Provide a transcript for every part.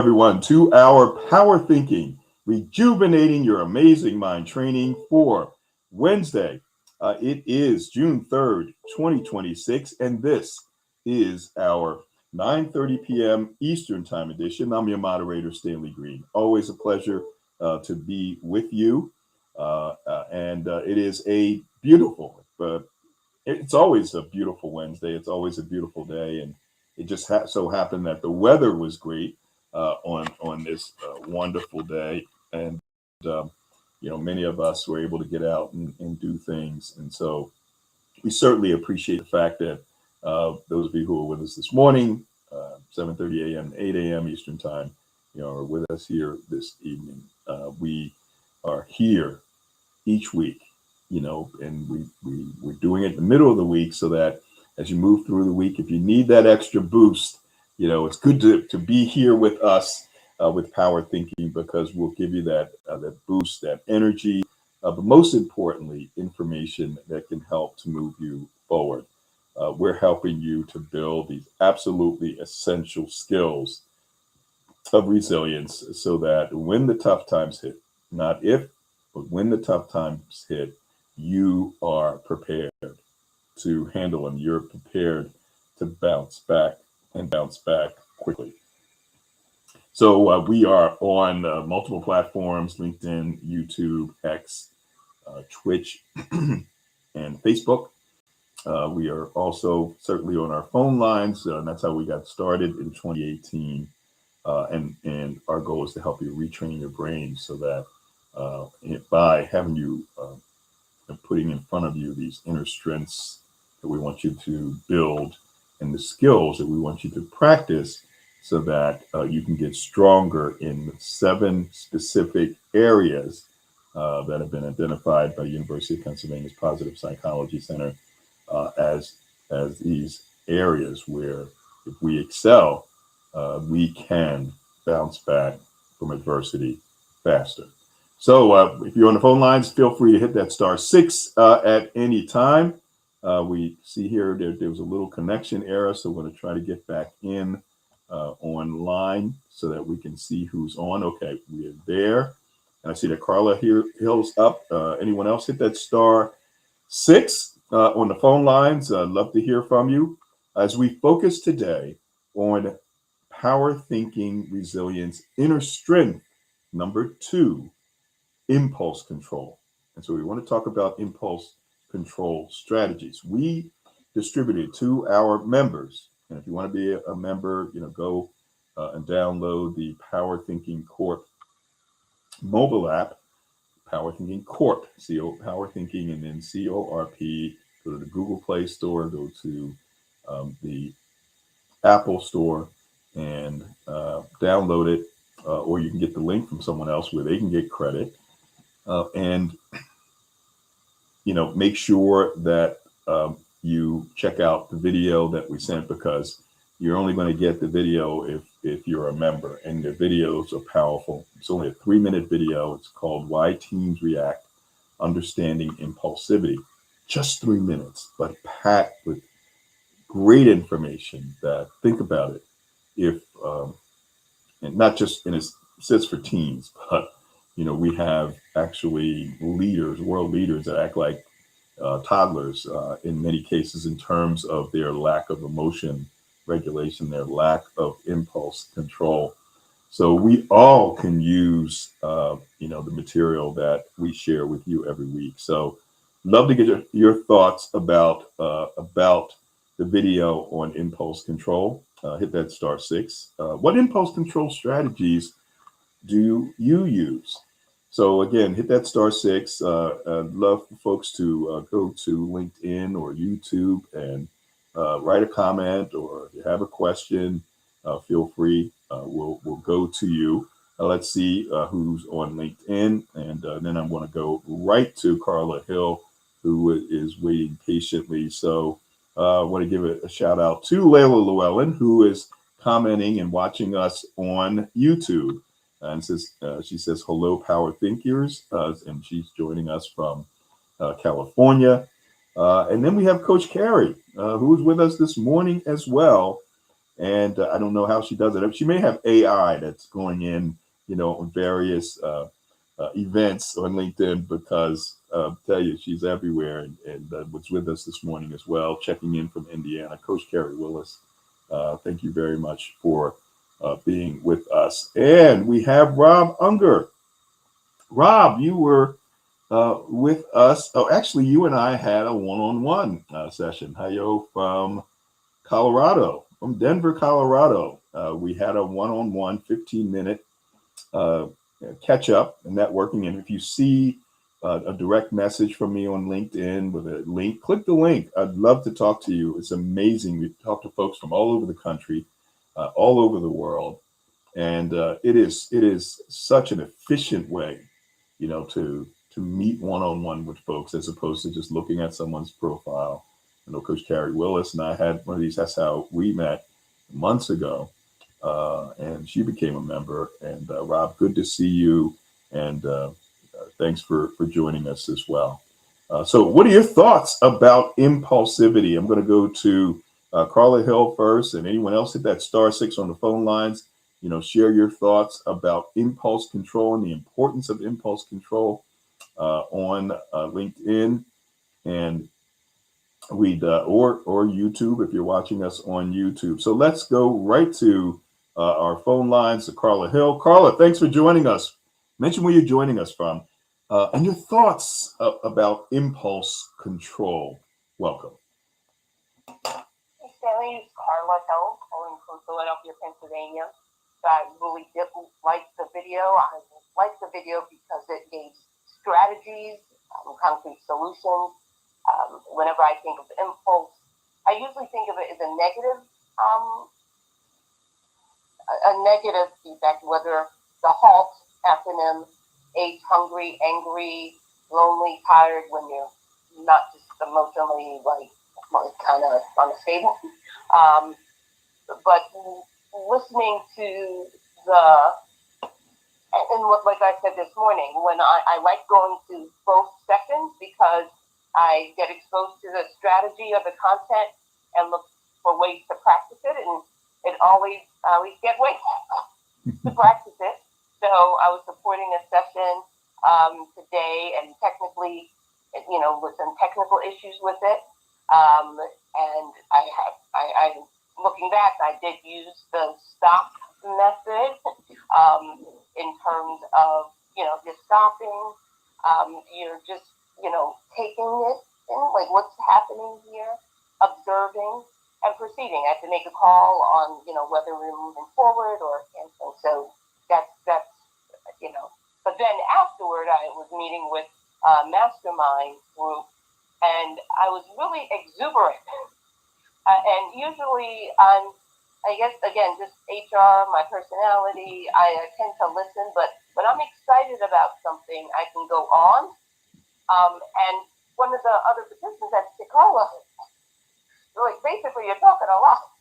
Everyone, to our Power Thinking, Rejuvenating Your Amazing Mind training for Wednesday. It is June 3rd, 2026, and this is our 9:30 p.m. Eastern Time edition. I'm your moderator, Stanley Green. Always a pleasure to be with you. And it is a beautiful, it's always a beautiful Wednesday. It's always a beautiful day. And it just so happened that the weather was great on this wonderful day, and many of us were able to get out and do things, and so we certainly appreciate the fact that those of you who are with us this morning, 7:30 a.m., 8 a.m. Eastern Time, are with us here this evening. We are here each week, and we're doing it in the middle of the week so that as you move through the week, if you need that extra boost, it's good to be here with us with Power Thinking, because we'll give you that boost, that energy, but most importantly, information that can help to move you forward. We're helping you to build these absolutely essential skills of resilience so that when the tough times hit, not if, but when the tough times hit, you are prepared to handle them. You're prepared to bounce back and bounce back quickly. So we are on multiple platforms: LinkedIn, YouTube, X, Twitch, and Facebook. We are also certainly on our phone lines, and that's how we got started in 2018. And our goal is to help you retrain your brain so that by having you putting in front of you these inner strengths that we want you to build and the skills that we want you to practice, so that you can get stronger in 7 specific areas that have been identified by University of Pennsylvania's Positive Psychology Center as these areas where if we excel, we can bounce back from adversity faster. So if you're on the phone lines, feel free to hit that *6 at any time. We see here there was a little connection error, so we're going to try to get back in online so that we can see who's on. Okay, we are there. And I see that Carla here Hill's up. Anyone else hit that *6 on the phone lines? I'd love to hear from you as we focus today on Power Thinking, Resilience, Inner Strength, number 2, impulse control. And so we want to talk about impulse control strategies. We distributed to our members. And if you want to be a member, go and download the Power Thinking Corp mobile app, Power Thinking Corp, Power Thinking, and then CORP. Go to the Google Play Store, go to the Apple Store, and download it, or you can get the link from someone else where they can get credit. And make sure that you check out the video that we sent, because you're only going to get the video if you're a member, and the videos are powerful. It's only a 3-minute video. It's called Why Teens React: Understanding Impulsivity. Just 3 minutes, but packed with great information. That, think about it, if and not just in a sense for teens, but we have actually leaders, world leaders, that act like toddlers in many cases in terms of their lack of emotion regulation, their lack of impulse control. So we all can use the material that we share with you every week. So love to get your thoughts about the video on impulse control. Hit that *6. What impulse control strategies do you use? So again, hit that *6. I'd love for folks to go to LinkedIn or YouTube and write a comment, or if you have a question, feel free. We'll go to you. Let's see who's on LinkedIn, and then I'm going to go right to Carla Hill, who is waiting patiently. So I want to give a shout out to Layla Llewellyn, who is commenting and watching us on YouTube. And she says, hello, Power Thinkers, and she's joining us from California. And then we have Coach Carey, who's with us this morning as well. And I don't know how she does it. She may have AI that's going in, on various events on LinkedIn, because tell you, she's everywhere, and was with us this morning as well, checking in from Indiana. Coach Carrie Willis, thank you very much for being with us. And we have Rob Unger. Rob, you were with us. Oh, actually, you and I had a one-on-one session. Hayo from Colorado, from Denver, Colorado. We had a one-on-one 15-minute catch up and networking. And if you see a direct message from me on LinkedIn with a link, click the link. I'd love to talk to you. It's amazing. We talk to folks from all over the country, all over the world. And it is such an efficient way, to meet one-on-one with folks, as opposed to just looking at someone's profile. I know Coach Carrie Willis and I had one of these. That's how we met months ago. And she became a member. And Rob, good to see you. And thanks for joining us as well. So what are your thoughts about impulsivity? I'm going to go to Carla Hill first, and anyone else hit that *6 on the phone lines. Share your thoughts about impulse control and the importance of impulse control on LinkedIn, and we'd or YouTube if you're watching us on YouTube. So let's go right to our phone lines to Carla Hill. Carla, thanks for joining us. Mention where you're joining us from and your thoughts about impulse control. Welcome. Hey, Stanley, it's Carla Hill, calling from Philadelphia, Pennsylvania. I really did like the video. I liked the video because it gave strategies, concrete solutions. Whenever I think of impulse, I usually think of it as a negative feedback, whether the HALT acronym, H, hungry, angry, lonely, tired, when you're not just emotionally kind of unstable. But listening to and like I said this morning, when I like going to both sessions, because I get exposed to the strategy of the content and look for ways to practice it, and I always get ways to practice it. So I was supporting a session today, and technically, with some technical issues with it, and I looking back, I did use the stop method in terms of, just stopping, just, taking it in, like what's happening here, observing, and proceeding. I had to make a call on, whether we're moving forward or canceling. So that's, but then afterward, I was meeting with a mastermind group, and I was really exuberant. And usually I guess, again, just HR, my personality, I tend to listen, but when I'm excited about something, I can go on. And one of the other participants at Chicola, basically you're talking a lot,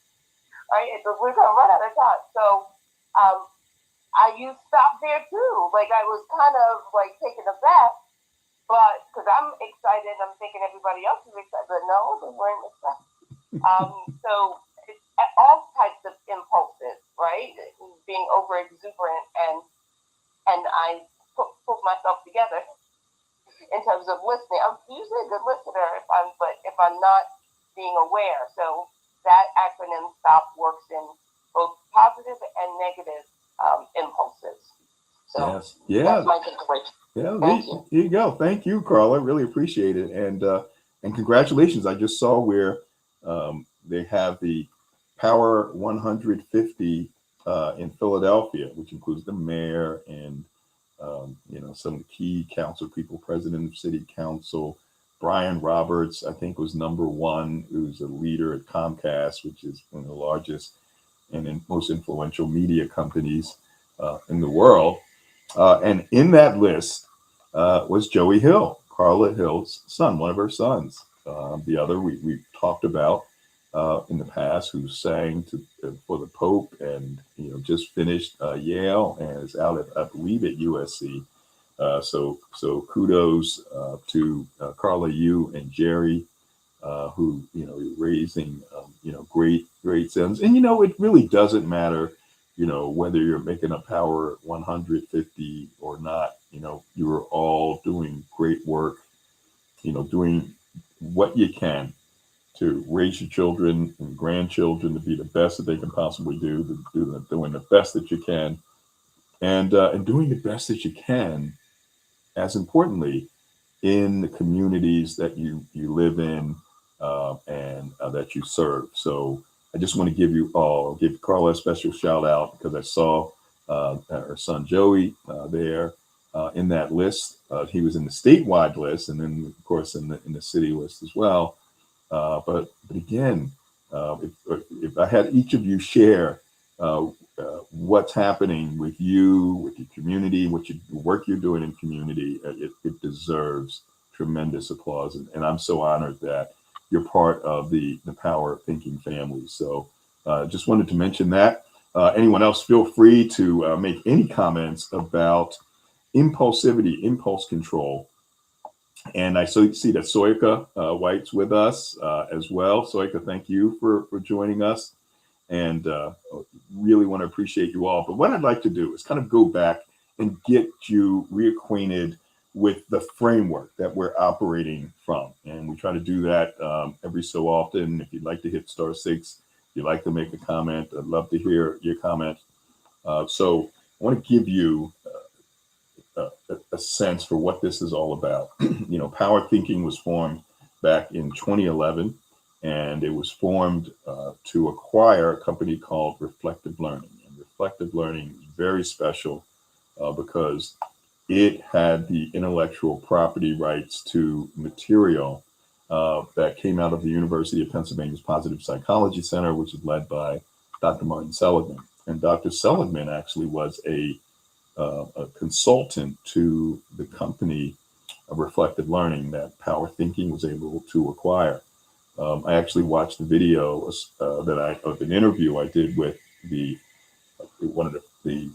right? We're going to run out of time. So I used stop there too. I was kind of taken aback, but because I'm excited, I'm thinking everybody else is excited, but no, they weren't excited. So it's all types of impulses, right? Being over exuberant, and I put myself together in terms of listening. I'm usually a good listener if I'm not being aware. So that acronym STOP works in both positive and negative impulses. So yes. Yeah. That's my takeaway. Yeah, there you go. Thank you, Carla. Really appreciate it. And congratulations. I just saw where they have the Power 150 in Philadelphia, which includes the mayor and some of the key council people, president of city council. Brian Roberts, I think, was number one, who's a leader at Comcast, which is one of the largest and most influential media companies in the world. And in that list was Joey Hill, Carla Hill's son, one of her sons. The other we talked about in the past, who sang for the Pope, and just finished Yale and is out at, I believe, at USC. So kudos to Carla, you and Jerry, who, raising, great sons. And, it really doesn't matter, whether you're making a power 150 or not, you're all doing great work, doing what you can to raise your children and grandchildren to be the best that they can possibly do, doing the best that you can, and doing the best that you can, as importantly, in the communities that you live in, and that you serve. So I just want to give Carla a special shout out because I saw her son Joey there in that list. He was in the statewide list, and then of course in the city list as well. But again, if I had each of you share what's happening with you, with your community, the work you're doing in community, it deserves tremendous applause. And I'm so honored that you're part of the Power Thinking family. So just wanted to mention that. Anyone else, feel free to make any comments about impulsivity, impulse control. And I see that Soika White's with us as well. Soika, thank you for joining us. And really want to appreciate you all. But what I'd like to do is kind of go back and get you reacquainted with the framework that we're operating from. And we try to do that every so often. If you'd like to hit *6, if you'd like to make a comment, I'd love to hear your comment. So I want to give you a sense for what this is all about. Power Thinking was formed back in 2011, and it was formed to acquire a company called Reflective Learning. And Reflective Learning is very special because it had the intellectual property rights to material that came out of the University of Pennsylvania's Positive Psychology Center, which is led by Dr. Martin Seligman. And Dr. Seligman actually was a consultant to the company of Reflective Learning that Power Thinking was able to acquire. I actually watched the video of an interview I did with one of the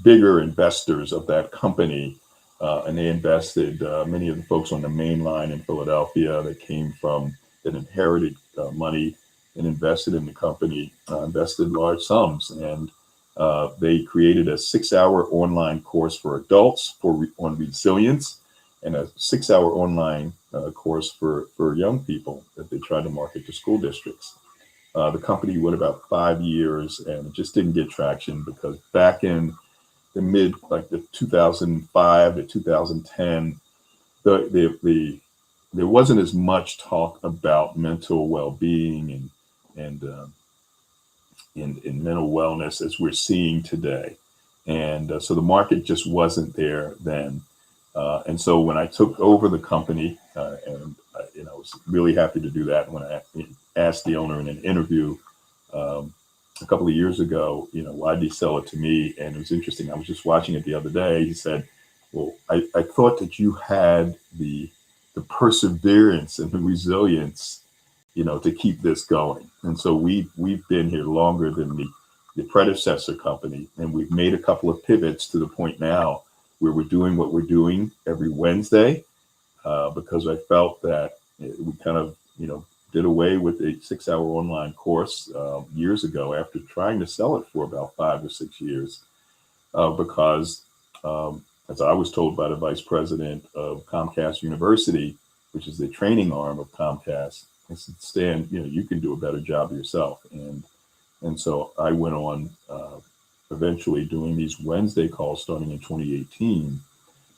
bigger investors of that company, and they invested many of the folks on the main line in Philadelphia that inherited money and invested in the company, invested large sums, and they created a 6-hour online course for adults on resilience, and a 6-hour online course for young people that they tried to market to school districts. The company went about 5 years, and it just didn't get traction because back in the 2005 to 2010, there wasn't as much talk about mental well-being and mental wellness as we're seeing today. And so the market just wasn't there then. And so when I took over the company, and I was really happy to do that, when I asked the owner in an interview a couple of years ago, why did he sell it to me? And it was interesting. I was just watching it the other day. He said, well, I thought that you had the perseverance and the resilience, to keep this going. And so we've been here longer than the predecessor company, and we've made a couple of pivots to the point now where we're doing what we're doing every Wednesday, because I felt that we kind of, did away with a 6-hour online course years ago after trying to sell it for about 5 or 6 years, because as I was told by the vice president of Comcast University, which is the training arm of Comcast, I said, Stan, you can do a better job yourself. And so I went on eventually doing these Wednesday calls starting in 2018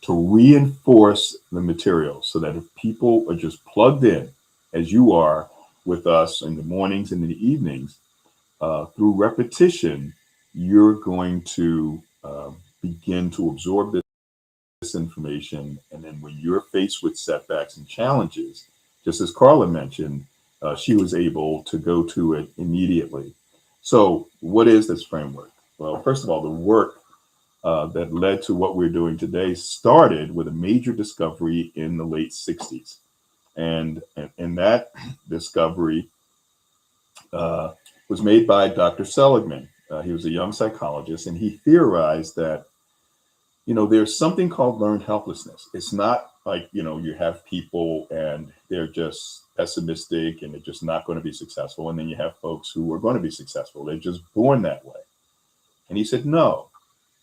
to reinforce the material so that if people are just plugged in, as you are with us in the mornings and in the evenings, through repetition, you're going to begin to absorb this information. And then when you're faced with setbacks and challenges, just as Carla mentioned, she was able to go to it immediately. So what is this framework? Well, first of all, the work that led to what we're doing today started with a major discovery in the late 60s. And that discovery was made by Dr. Seligman. He was a young psychologist, and he theorized that, there's something called learned helplessness. It's not like, you have people and they're just pessimistic and they're just not going to be successful. And then you have folks who are going to be successful. They're just born that way. And he said, no,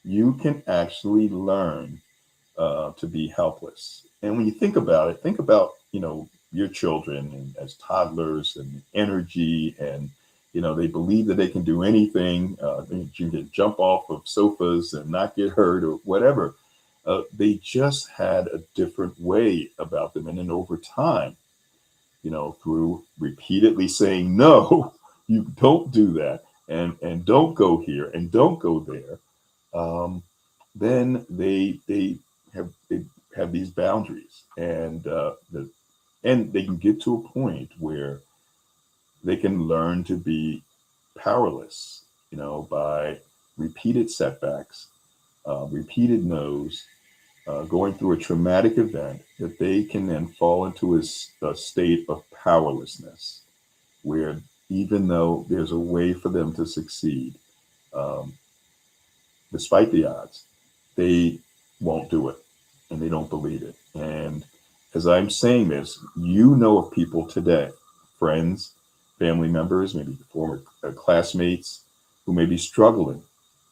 you can actually learn to be helpless. And when you think about it, think about, your children and as toddlers and energy and, they believe that they can do anything. You can jump off of sofas and not get hurt or whatever. They just had a different way about them. And then over time, through repeatedly saying, no, you don't do that. And don't go here and don't go there. Then they have these boundaries, and they can get to a point where they can learn to be powerless, by repeated setbacks, repeated no's, going through a traumatic event, that they can then fall into a state of powerlessness, where even though there's a way for them to succeed, um, despite the odds, they won't do it and they don't believe it. And as I'm saying this, of people today, friends, family members, maybe former classmates who may be struggling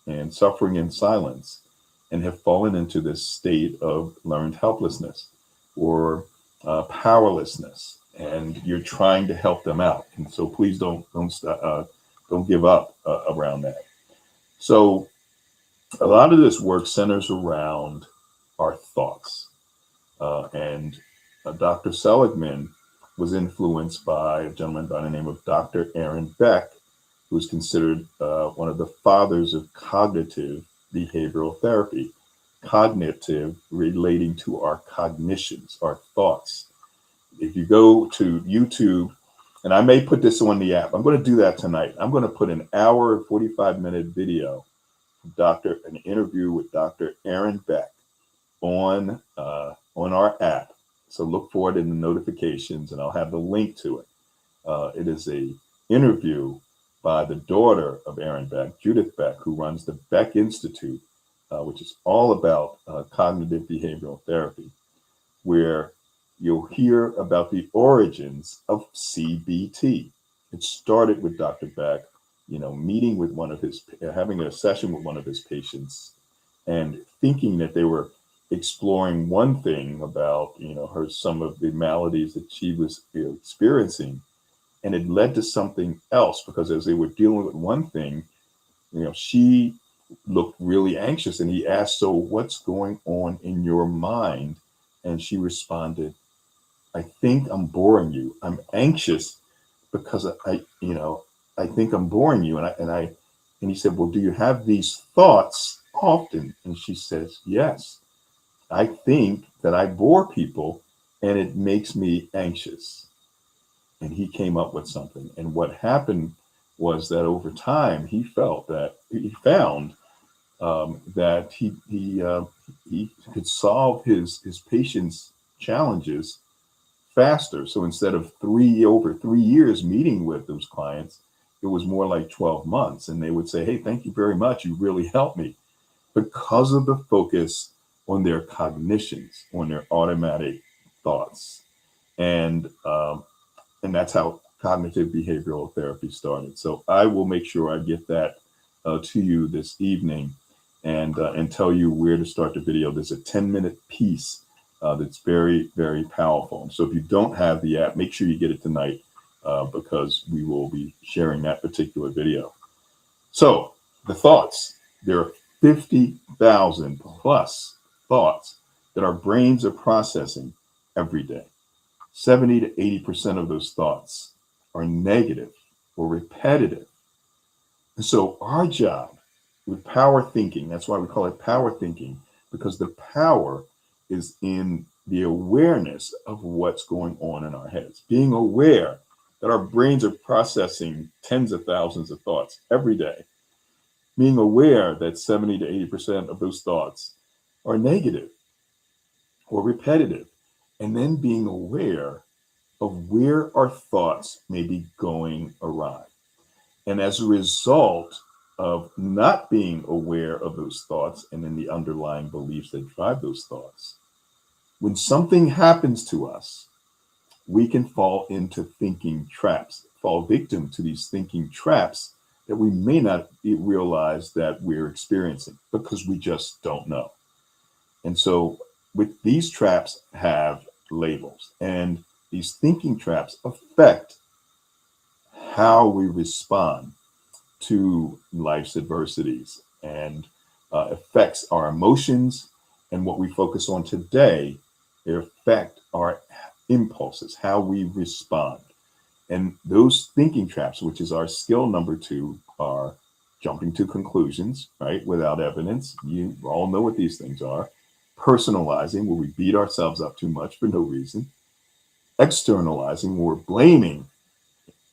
and suffering in silence and have fallen into this state of learned helplessness or powerlessness, and you're trying to help them out. And so please don't give up around that. So a lot of this work centers around our thoughts. And Dr. Seligman was influenced by a gentleman by the name of Dr. Aaron Beck, who's considered one of the fathers of cognitive behavioral therapy. Cognitive relating to our cognitions, our thoughts. If you go to YouTube, and I may put this on the app, I'm going to do that tonight. I'm going to put an hour and 45-minute video, an interview with Dr. Aaron Beck on our app. So look for it in the notifications, and I'll have the link to it. It is a interview by the daughter of Aaron Beck, Judith Beck, who runs the Beck Institute, which is all about cognitive behavioral therapy, where you'll hear about the origins of CBT. It started with Dr. Beck, meeting with having a session with one of his patients and thinking that they were exploring one thing about, some of the maladies that she was experiencing. And it led to something else, because as they were dealing with one thing, she looked really anxious, and he asked, so what's going on in your mind? And she responded, I think I'm boring you. I'm anxious because I think I'm boring you. And he said, well, do you have these thoughts often? And she says, yes, I think that I bore people and it makes me anxious. And he came up with something. And what happened was that over time, he found that he could solve his patients' challenges faster. So instead of over 3 years meeting with those clients, it was more like 12 months. And they would say, hey, thank you very much. You really helped me, because of the focus on their cognitions, on their automatic thoughts. And that's how cognitive behavioral therapy started. So I will make sure I get that to you this evening, and tell you where to start the video. There's a 10-minute piece that's very, very powerful. So if you don't have the app, make sure you get it tonight, because we will be sharing that particular video. So the thoughts, there are 50,000 plus thoughts that our brains are processing every day. 70 to 80% of those thoughts are negative or repetitive. And so our job with power thinking, that's why we call it power thinking, because the power is in the awareness of what's going on in our heads. Being aware that our brains are processing tens of thousands of thoughts every day. Being aware that 70 to 80% of those thoughts are negative or repetitive. And then being aware of where our thoughts may be going awry. And as a result of not being aware of those thoughts and then the underlying beliefs that drive those thoughts, when something happens to us, we can fall into thinking traps, fall victim to these thinking traps that we may not realize that we're experiencing because we just don't know. And so, with these traps have labels, and these thinking traps affect how we respond to life's adversities and affects our emotions and what we focus on today. They affect our impulses, how we respond. And those thinking traps, which is our skill number two, are jumping to conclusions, right, without evidence. You all know what these things are. Personalizing, where we beat ourselves up too much for no reason. Externalizing, where we're blaming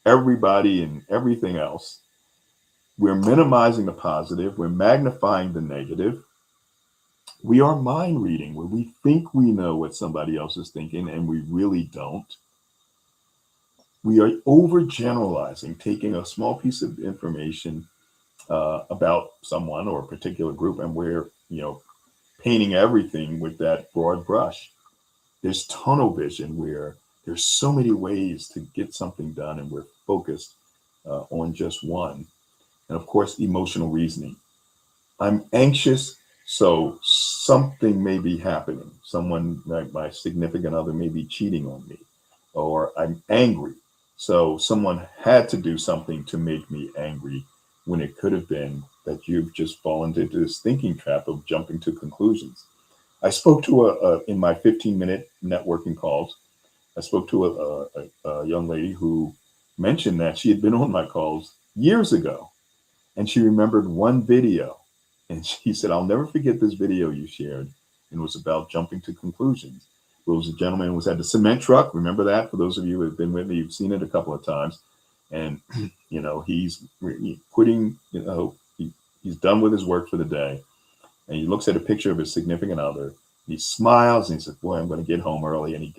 everybody and everything else. We're minimizing the positive, we're magnifying the negative. We are mind reading, where we think we know what somebody else is thinking and we really don't. We are overgeneralizing, taking a small piece of information about someone or a particular group, and we're, painting everything with that broad brush. There's tunnel vision, where there's so many ways to get something done, and we're focused on just one. And of course, emotional reasoning. I'm anxious, so something may be happening. Someone, like my significant other, may be cheating on me. Or I'm angry, so someone had to do something to make me angry, when it could have been that you've just fallen into this thinking trap of jumping to conclusions. I spoke to in my 15-minute networking calls, I spoke to a young lady who mentioned that she had been on my calls years ago, and she remembered one video. And she said, I'll never forget this video you shared. And it was about jumping to conclusions. There was a gentleman who was at the cement truck. Remember that? For those of you who have been with me, you've seen it a couple of times. And, he's quitting, he's done with his work for the day. And he looks at a picture of his significant other. He smiles and he says, boy, I'm going to get home early. And he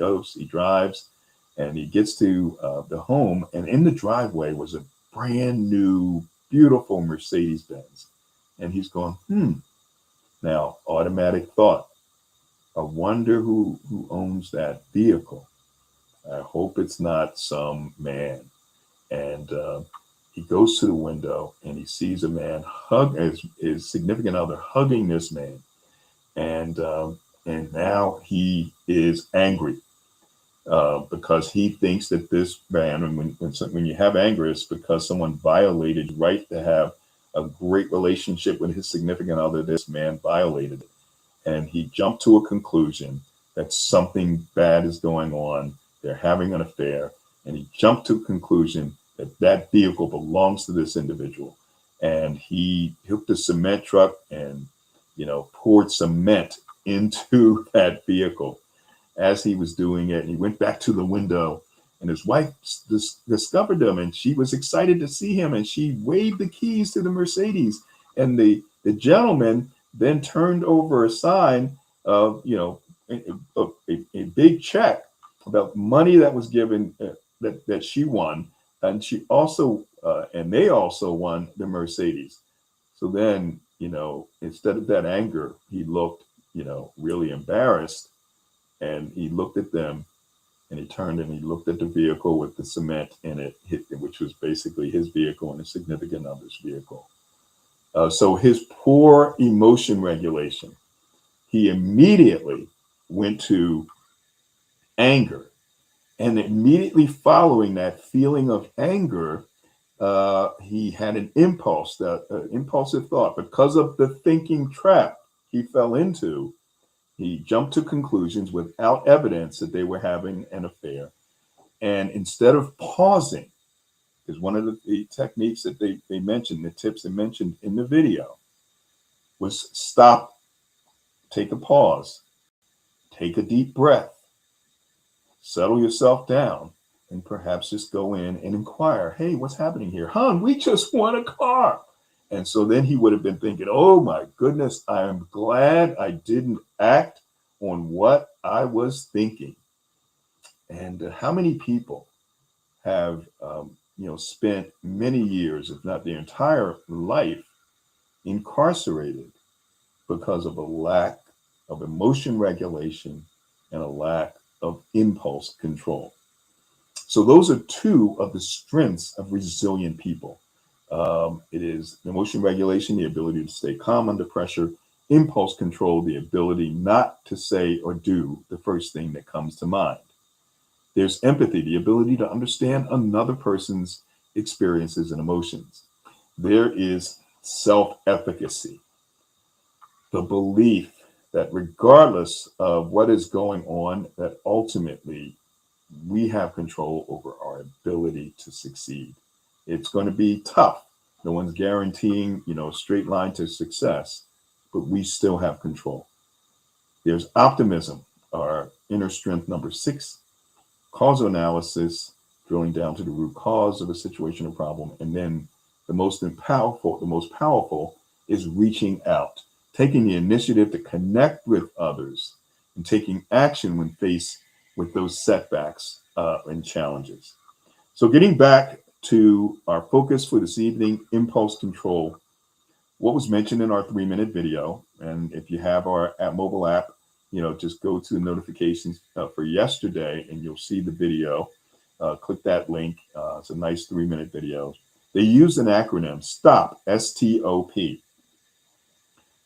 drives, and he gets to the home. And in the driveway was a brand new, beautiful Mercedes Benz. And he's going, Now, automatic thought. I wonder who owns that vehicle. I hope it's not some man. And he goes to the window and he sees a man hug his significant other hugging this man. And now he is angry because he thinks that this man, and when you have anger, it's because someone violated his right to have a great relationship with his significant other. This man violated it. And he jumped to a conclusion that something bad is going on. They're having an affair. And he jumped to a conclusion that that vehicle belongs to this individual. And he hooked a cement truck and, poured cement into that vehicle as he was doing it. And he went back to the window, and his wife discovered him, and she was excited to see him, and she waved the keys to the Mercedes. And the gentleman then turned over a sign of, a big check about money that was given that she won, and she also and they also won the Mercedes. So then, instead of that anger, he looked, really embarrassed, and he looked at them. And he turned and he looked at the vehicle with the cement in it, which was basically his vehicle and a significant other's vehicle. So his poor emotion regulation, he immediately went to anger. And immediately following that feeling of anger, he had an impulsive thought. Because of the thinking trap he fell into, he jumped to conclusions without evidence that they were having an affair. And instead of pausing, because one of the techniques that they mentioned, the tips they mentioned in the video, was stop, take a pause, take a deep breath, settle yourself down, and perhaps just go in and inquire, hey, what's happening here? Hon, we just won a car. And so then he would have been thinking, oh my goodness, I am glad I didn't act on what I was thinking. And how many people have, spent many years, if not their entire life, incarcerated because of a lack of emotion regulation and a lack of impulse control. So those are two of the strengths of resilient people. It is emotion regulation, the ability to stay calm under pressure; impulse control, the ability not to say or do the first thing that comes to mind. There's empathy, the ability to understand another person's experiences and emotions. There is self-efficacy, the belief that regardless of what is going on, that ultimately we have control over our ability to succeed. It's going to be tough. No one's guaranteeing, a straight line to success, but we still have control. There's optimism, our inner strength, number 6, causal analysis, drilling down to the root cause of a situation or problem. And then the most powerful is reaching out, taking the initiative to connect with others and taking action when faced with those setbacks and challenges. So getting back to our focus for this evening, impulse control, what was mentioned in our 3-minute video. And if you have our mobile app, just go to the notifications for yesterday and you'll see the video. Click that link. It's a nice 3-minute video. They use an acronym, STOP, S-T-O-P.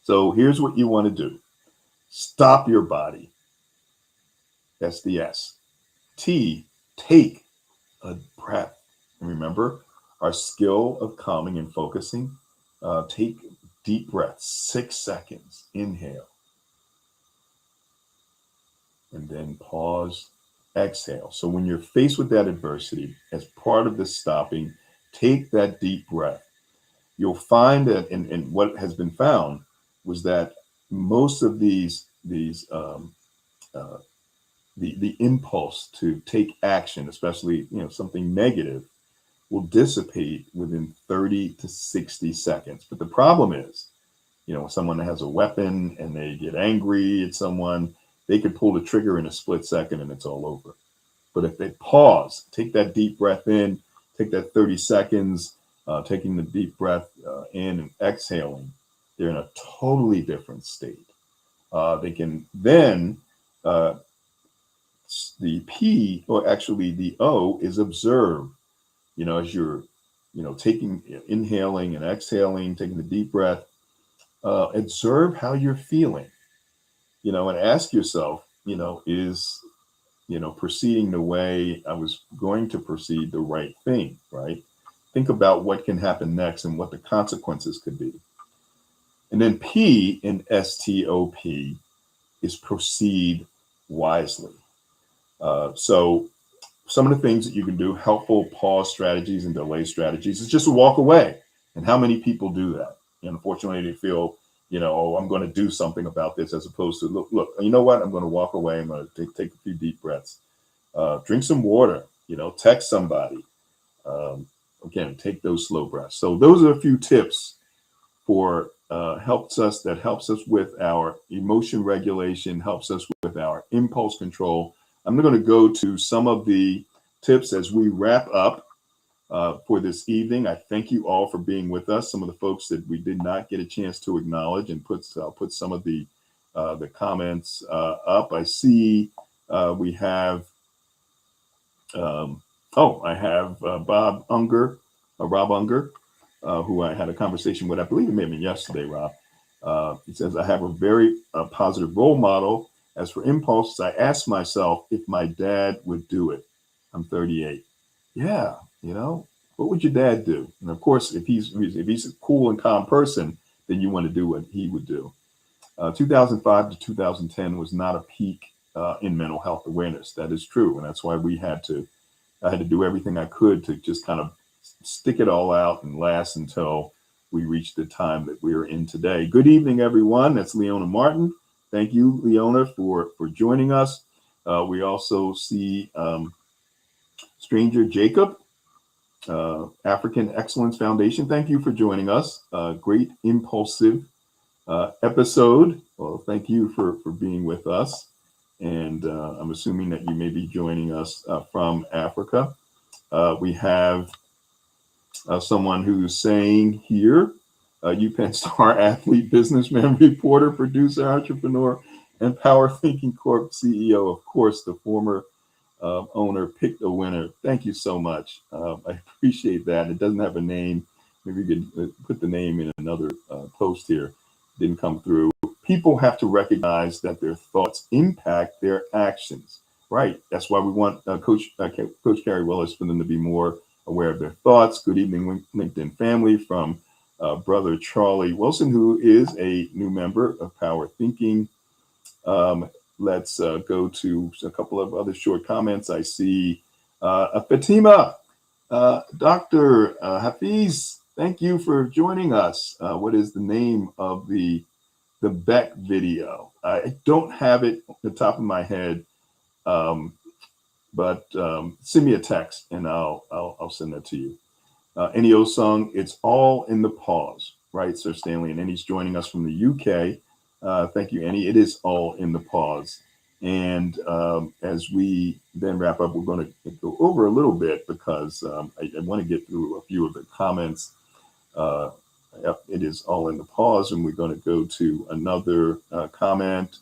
So here's what you want to do. Stop your body. That's the S. T, take a breath. And remember our skill of calming and focusing. Take deep breaths, 6 seconds. Inhale. And then pause, exhale. So when you're faced with that adversity, as part of the stopping, take that deep breath. You'll find that, and what has been found was that most of the impulse to take action, especially something negative, will dissipate within 30 to 60 seconds. But the problem is, when someone has a weapon and they get angry at someone, they could pull the trigger in a split second and it's all over. But if they pause, take that deep breath in, take that 30 seconds, taking the deep breath in and exhaling, they're in a totally different state. They can then, the P, or actually the O, is observe. As you're, inhaling and exhaling, taking the deep breath, observe how you're feeling, and ask yourself, is, proceeding the way I was going to proceed the right thing, right? Think about what can happen next and what the consequences could be. And then P in STOP is proceed wisely. So some of the things that you can do, helpful pause strategies and delay strategies, is just to walk away. And how many people do that? Unfortunately, they feel, oh, I'm going to do something about this, as opposed to, look, you know what? I'm going to walk away. I'm going to take a few deep breaths, drink some water, text somebody. Again, take those slow breaths. So those are a few tips for helps us with our emotion regulation, helps us with our impulse control. I'm going to go to some of the tips as we wrap up for this evening. I thank you all for being with us. Some of the folks that we did not get a chance to acknowledge, and put some of the comments up. I see we have. I have Rob Unger, who I had a conversation with. I believe it may have been yesterday, Rob. He says, I have a very positive role model. As for impulses, I ask myself if my dad would do it. I'm 38. Yeah, what would your dad do? And of course, if he's a cool and calm person, then you want to do what he would do. 2005 to 2010 was not a peak in mental health awareness. That is true. And that's why I had to do everything I could to just kind of stick it all out and last until we reached the time that we're in today. Good evening, everyone. That's Leona Martin. Thank you, Leona, for joining us. We also see Stranger Jacob, African Excellence Foundation. Thank you for joining us. Great impulsive episode. Well, thank you for being with us. And I'm assuming that you may be joining us from Africa. We have someone who's saying here, UPenn star athlete, businessman, reporter, producer, entrepreneur, And Power Thinking Corp CEO, of course, the former owner, picked a winner. Thank you so much. I appreciate that. It doesn't have a name. Maybe you could put the name in another post here. Didn't come through. People have to recognize that their thoughts impact their actions. Right. That's why we want Coach Carrie Willis for them to be more aware of their thoughts. Good evening, LinkedIn family, from brother Charlie Wilson, who is a new member of Power Thinking. Let's go to a couple of other short comments. I see Fatima, Dr. Hafiz, thank you for joining us. What is the name of the Beck video? I don't have it at the top of my head, but send me a text and I'll send that to you. NEO song, It's All in the Pause, right, Sir Stanley? And Annie's joining us from the UK. Thank you, Annie. It is all in the pause. And as we then wrap up, we're going to go over a little bit because I want to get through a few of the comments. It is all in the pause. And we're going to go to another comment.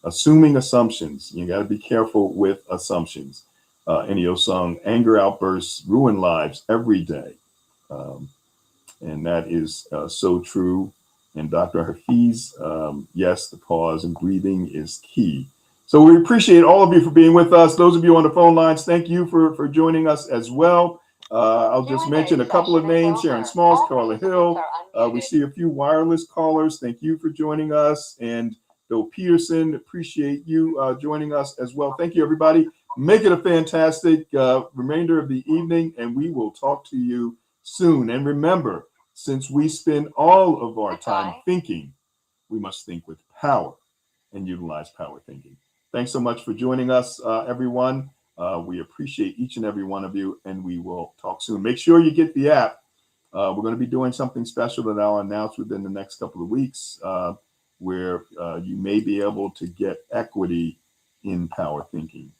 Assuming assumptions. You got to be careful with assumptions. NEO song, anger outbursts ruin lives every day. And that is so true. And Dr. Hafiz, yes, the pause and breathing is key. So we appreciate all of you for being with us. Those of you on the phone lines, thank you for joining us as well. I'll just mention a couple of names. Sharon Smalls, Carla Hill. We see a few wireless callers. Thank you for joining us. And Bill Peterson, appreciate you joining us as well. Thank you, everybody. Make it a fantastic remainder of the evening, and we will talk to you soon. And remember, since we spend all of our time thinking, we must think with power and utilize power thinking. Thanks so much for joining us, everyone. We appreciate each and every one of you, and we will talk soon. Make sure you get the app. We're going to be doing something special that I'll announce within the next couple of weeks, where you may be able to get equity in power thinking.